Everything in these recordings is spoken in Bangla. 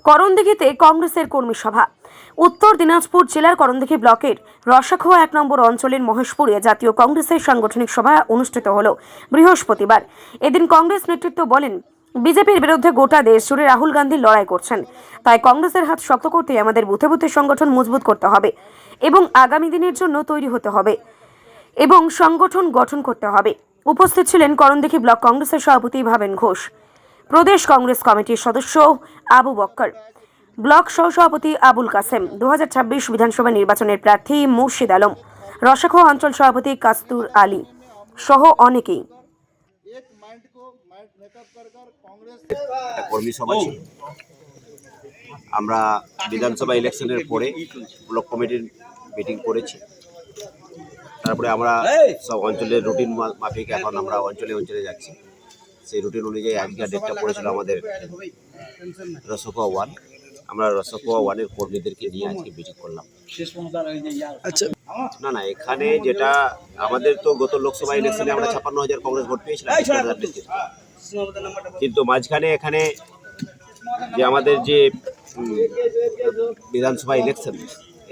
করণদিঘিতে কংগ্রেসের কর্মী সভা। উত্তর দিনাজপুর জেলার করণদিঘি ব্লকের রসাখোয়া 1 নম্বর অঞ্চলের মহেশপুরে জাতীয় কংগ্রেসের সাংগঠনিক সভা অনুষ্ঠিত হল বৃহস্পতিবার। এদিন কংগ্রেস নেতৃত্ব বলেন, বিজেপির বিরুদ্ধে গোটা দেশ জুড়ে রাহুল গান্ধী লড়াই করছেন, তাই কংগ্রেসের হাত শক্ত করতে আমাদের বুথে বুথে সংগঠন মজবুত করতে হবে এবং আগামী দিনের জন্য তৈরি হতে হবে এবং সংগঠন গঠন করতে হবে। উপস্থিত ছিলেন করণদিঘি ব্লক কংগ্রেসের সভাপতি ভাবেন ঘোষ, প্রদেশ কংগ্রেস কমিটির সদস্য আবু বক্কর, ব্লক সহসভাপতি আবুল কাসেম, 2026 বিধানসভা নির্বাচনের প্রার্থী মুর্শিদ আলম, রসাখোয়া অঞ্চল সভাপতি কাস্তুর আলী সহ অনেকেই। কর্মী সভা ছিল। আমরা বিধানসভা ইলেকশনের পরে ব্লক কমিটির মিটিং করেছি। তারপরে আমরা সব অঞ্চলের রুটিন মাফিক এখন আমরা অঞ্চলে অঞ্চলে যাচ্ছি। সেই রুটিন অনুযায়ী আজকের ডেটটা পড়েছিল আমাদের রসাখোয়া 1। আমরা রসাখোয়া 1-এর কর্মীদেরকে নিয়ে আজকে মিটিং করলাম। আচ্ছা, না এখানে যেটা আমাদের তো গত লোকসভা ইলেকশনে আমরা 56,000 কংগ্রেস ভোট পেয়েছিলাম, কিন্তু মাঝখানে এখানে যে আমাদের যে বিধানসভা ইলেকশন,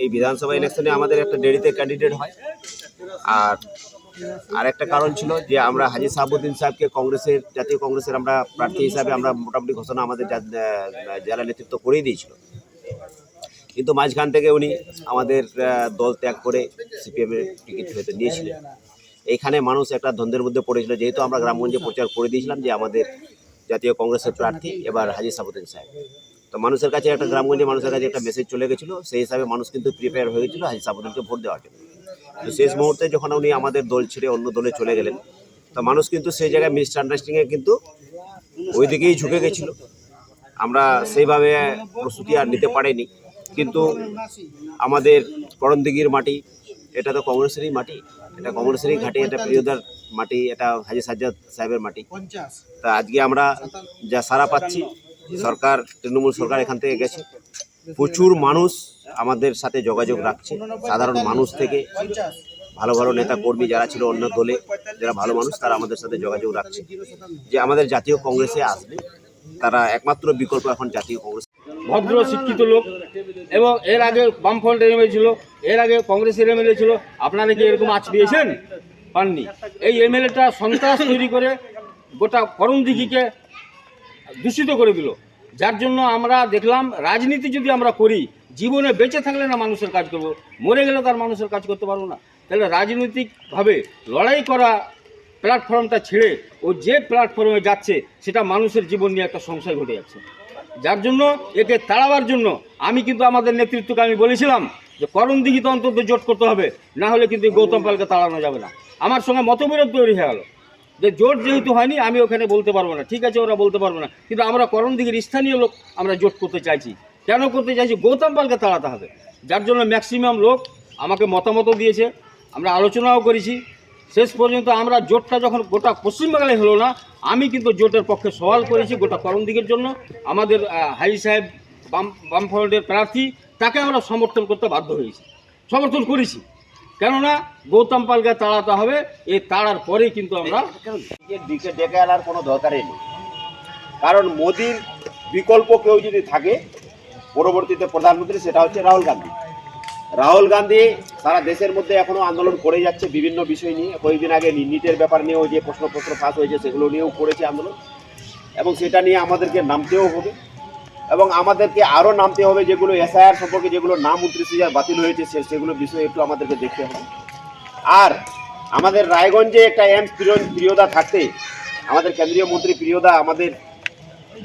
এই বিধানসভা ইলেকশনে আমাদের একটা দেরিতে ক্যান্ডিডেট হয়। আর একটা কারণ ছিল যে আমরা হাজী সাহাবুদ্দিন সাহেবকে কংগ্রেসের জাতীয় কংগ্রেসের আমরা প্রার্থী হিসাবে আমরা মোটামুটি ঘোষণা আমাদের জেলা নেতৃত্ব করেই দিয়েছিল, কিন্তু মাঝখান থেকে উনি আমাদের দল ত্যাগ করে সিপিএমের টিকিট হয়তো নিয়েছিলেন। এইখানে মানুষ একটা দ্বন্দ্বের মধ্যে পড়েছিল, যেহেতু আমরা গ্রামগঞ্জে প্রচার করে দিয়েছিলাম যে আমাদের জাতীয় কংগ্রেসের প্রার্থী এবার হাজী সাহাবুদ্দিন সাহেব। তো মানুষের কাছে একটা গ্রামগঞ্জে মানুষের কাছে একটা মেসেজ চলে গেছিলো, সেই হিসাবে মানুষ কিন্তু প্রিপেয়ার হয়ে গেছিলো হাজী সাহাবুদ্দিনকে ভোট দেওয়ার জন্য। তো শেষ মুহূর্তে যখন উনি আমাদের দল ছেড়ে অন্য দলে চলে গেলেন, তো মানুষ কিন্তু সেই জায়গায় মিসআন্ডারস্ট্যান্ডিংয়ে কিন্তু ওই দিকেই ঝুঁকে গেছিল। আমরা সেইভাবে প্রস্তুতি আর নিতে পারিনি, কিন্তু আমাদের করণদিঘির মাটি এটা তো কংগ্রেসেরই মাটি, এটা কংগ্রেসেরই ঘাটি, এটা প্রিয়দার মাটি, এটা হাজী সাজ্জাদ সাহেবের মাটি। তা আজকে আমরা যা সাড়া পাচ্ছি, সরকার তৃণমূল সরকার এখান থেকে গেছে, প্রচুর মানুষ আমাদের সাথে যোগাযোগ রাখছে, সাধারণ মানুষ থেকে ভালো ভালো নেতা কর্মী যারা ছিল অন্য দলে, যারা ভালো মানুষ তারা আমাদের সাথে যোগাযোগ রাখছে যে আমাদের জাতীয় কংগ্রেসে আসবে। তারা একমাত্র বিকল্প এখন জাতীয় কংগ্রেস। ভদ্র শিক্ষিত লোক, এবং এর আগে বামফ্রন্ট এমএলএ ছিল, এর আগে কংগ্রেসের এমএলএ ছিল। আপনারা কি এরকম আজ পেয়েছেন? পাননি। এই এমএলএটা সন্ত্রাস তৈরি করে গোটা করণদিঘিকে দূষিত করে দিল, যার জন্য আমরা দেখলাম রাজনীতি যদি আমরা করি, জীবনে বেঁচে থাকলে না মানুষের কাজ করব, মরে গেলে তার মানুষের কাজ করতে পারবো না। তাহলে রাজনৈতিকভাবে লড়াই করা প্ল্যাটফর্মটা ছেড়ে ও যে প্ল্যাটফর্মে যাচ্ছে সেটা মানুষের জীবন নিয়ে একটা সংশয় ঘটে যাচ্ছে। যার জন্য একে তাড়াবার জন্য আমি কিন্তু আমাদের নেতৃত্বকে আমি বলেছিলাম যে করণদিঘিতে অন্তত জোট করতে হবে, না হলে কিন্তু গৌতম পালকে তাড়ানো যাবে না। আমার সঙ্গে মতবিরোধ তৈরি হয়ে গেল যে জোট যেহেতু হয়নি আমি ওখানে বলতে পারবো না, ঠিক আছে ওরা বলতে পারবো না, কিন্তু আমরা করণদিঘির স্থানীয় লোক আমরা জোট করতে চাইছি। কেন করতে চাইছি? গৌতম পালকে তাড়াতে হবে। যার জন্য ম্যাক্সিমাম লোক আমাকে মতামত দিয়েছে, আমরা আলোচনাও করেছি। শেষ পর্যন্ত আমরা জোটটা যখন গোটা পশ্চিমবাংলায় হলো না, আমি কিন্তু জোটের পক্ষে সওয়াল করেছি গোটা করণদিঘির জন্য। আমাদের হাজী সাহেব বামফ্রন্টের প্রার্থী, তাকে আমরা সমর্থন করতে বাধ্য হয়েছি, সমর্থন করেছি। কেননা গৌতম পালকে তাড়াতে হবে, এই তাড়ার পরেই কিন্তু আমরা ডেকে আনার কোনো দরকারই নেই। কারণ মোদির বিকল্প কেউ যদি থাকে পরবর্তীতে প্রধানমন্ত্রী, সেটা হচ্ছে রাহুল গান্ধী। রাহুল গান্ধী সারা দেশের মধ্যে এখনো আন্দোলন করে যাচ্ছে বিভিন্ন বিষয় নিয়ে। কয়েকদিন আগে নিটের ব্যাপার নিয়েও যে প্রশ্নপত্র ফাঁস হয়েছে সেগুলো নিয়েও করেছে আন্দোলন, এবং সেটা নিয়ে আমাদেরকে নামতেও হবে, এবং আমাদেরকে আরও নামতে হবে। যেগুলো এসআইআর সম্পর্কে যেগুলো নাম 29,000 বাতিল হয়েছে সেগুলো বিষয়ে একটু আমাদেরকে দেখতে হবে। আর আমাদের রায়গঞ্জে একটা এমস প্রিয়দা থাকতে, আমাদের কেন্দ্রীয় মন্ত্রী প্রিয়দা, আমাদের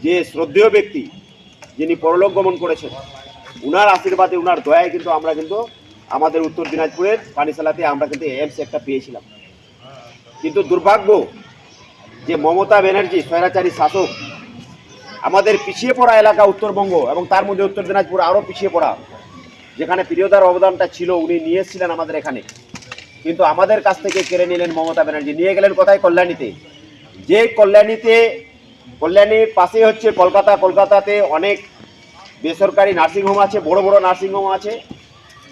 যে শ্রদ্ধেয় ব্যক্তি যিনি পরলোক গমন করেছেন, উনার আশীর্বাদে উনার দয়ায় কিন্তু আমরা কিন্তু আমাদের উত্তর দিনাজপুরের পানিশালাতে আমরা কিন্তু এমস একটা পেয়েছিলাম। কিন্তু দুর্ভাগ্য যে মমতা ব্যানার্জি স্বৈরাচারী শাসক আমাদের পিছিয়ে পড়া এলাকা উত্তরবঙ্গ, এবং তার মধ্যে উত্তর দিনাজপুর আরও পিছিয়ে পড়া, যেখানে প্রিয়দার অবদানটা ছিল, উনি নিয়ে এসেছিলেন আমাদের এখানে, কিন্তু আমাদের কাছ থেকে কেড়ে নিলেন মমতা ব্যানার্জি। নিয়ে গেলেন কোথায়? কল্যাণীতে। যে কল্যাণীর পাশে হচ্ছে কলকাতা। কলকাতাতে অনেক বেসরকারি নার্সিংহোম আছে, বড় বড় নার্সিংহোম আছে,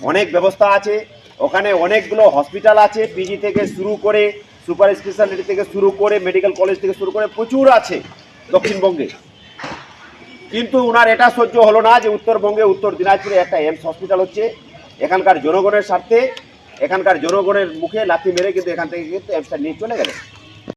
অনেক ব্যবস্থা আছে, ওখানে অনেকগুলো হসপিটাল আছে, পিজি থেকে শুরু করে সুপার স্পেশালিটি থেকে শুরু করে মেডিকেল কলেজ থেকে শুরু করে প্রচুর আছে দক্ষিণবঙ্গে। কিন্তু ওনার এটা সহ্য হলো না যে উত্তরবঙ্গে উত্তর দিনাজপুরে একটা এইমস হসপিটাল হচ্ছে, এখানকার জনগণের স্বার্থে, এখানকার জনগণের মুখে লাথি মেরে কিন্তু এখান থেকে কিন্তু এইমসটা নিয়ে চলে গেলেন।